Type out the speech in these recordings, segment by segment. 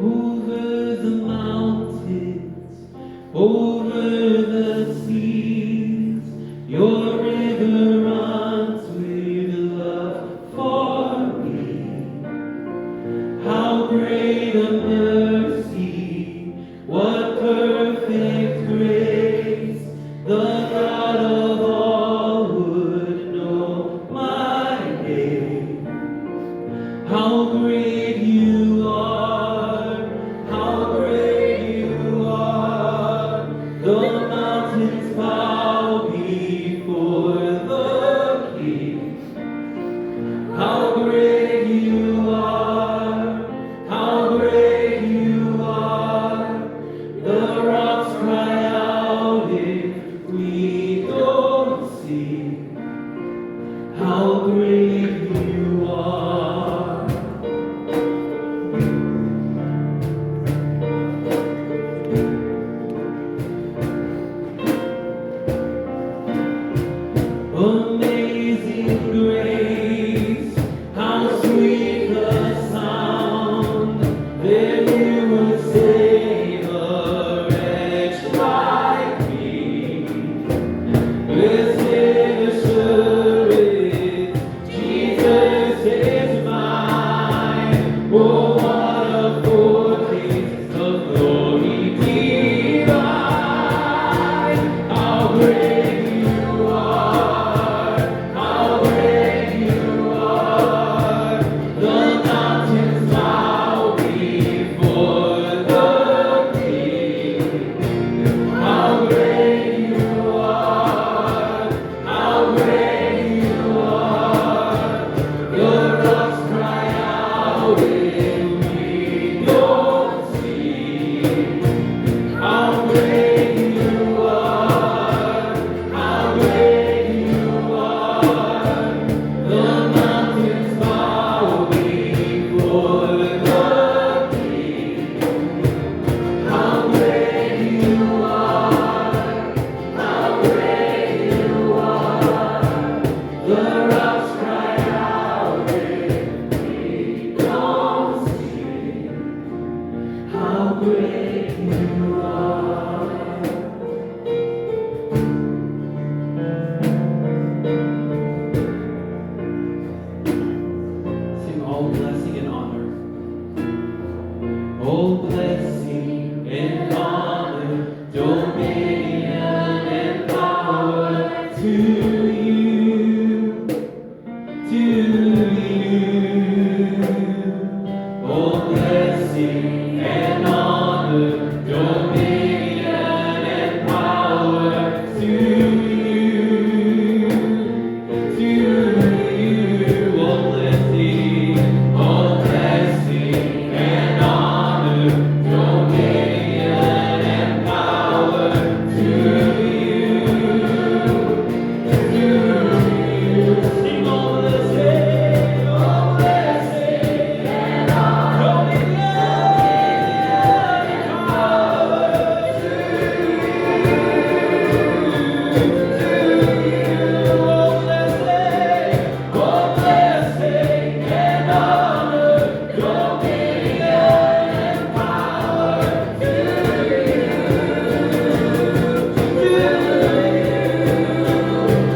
Over the mountains, over the seas, your river runs with love for me. How great a mercy, what perfect grace, the God of all would know my name. How great you are, how great you are, the mountains bow before the King. How great you are, how great you are, the rocks cry out if we don't see. How great you are. Amazing grace, how sweet the sound that you would save a wretch like me. Blessed assurance, Jesus is mine. Oh, what a foretaste of glory divine. How great you are, how great you are. The mountains bow before the King. How great you are, how great you are. The rocks cry out when we don't see. How great you are, how great you are. The mountains bow before the King. How great you are, how great you are. The rocks cry out when we don't see. How great you are. Sing all blessing and honor. All blessing and honor, dominion and power to you, to you. All blessing and honor, dominion and power to you, to you. All blessing and honor, dominion and power to you, to you. Sing all blessing and honor, dominion and power to you, all blessing and honor, dominion and power to you.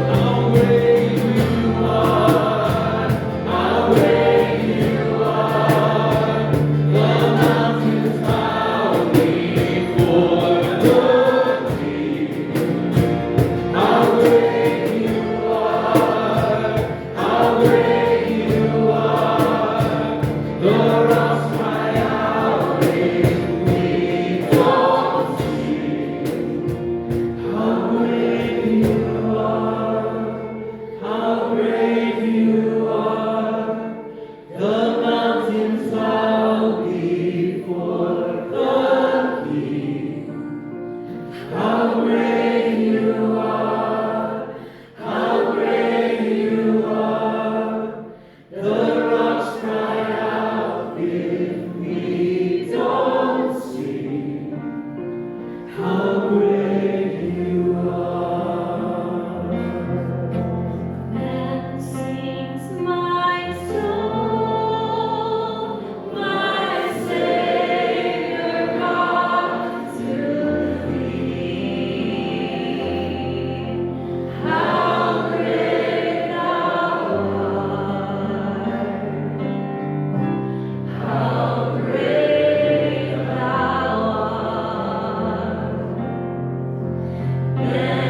How great you are, how great you are. The mountains bow before the King. How great you are, how great you are. The rocks cry out if we don't see. How great you are, how great you are. The mountains bow before the King. How great you are, how great you are. The rocks cry out if we don't see. How great you are. Amen.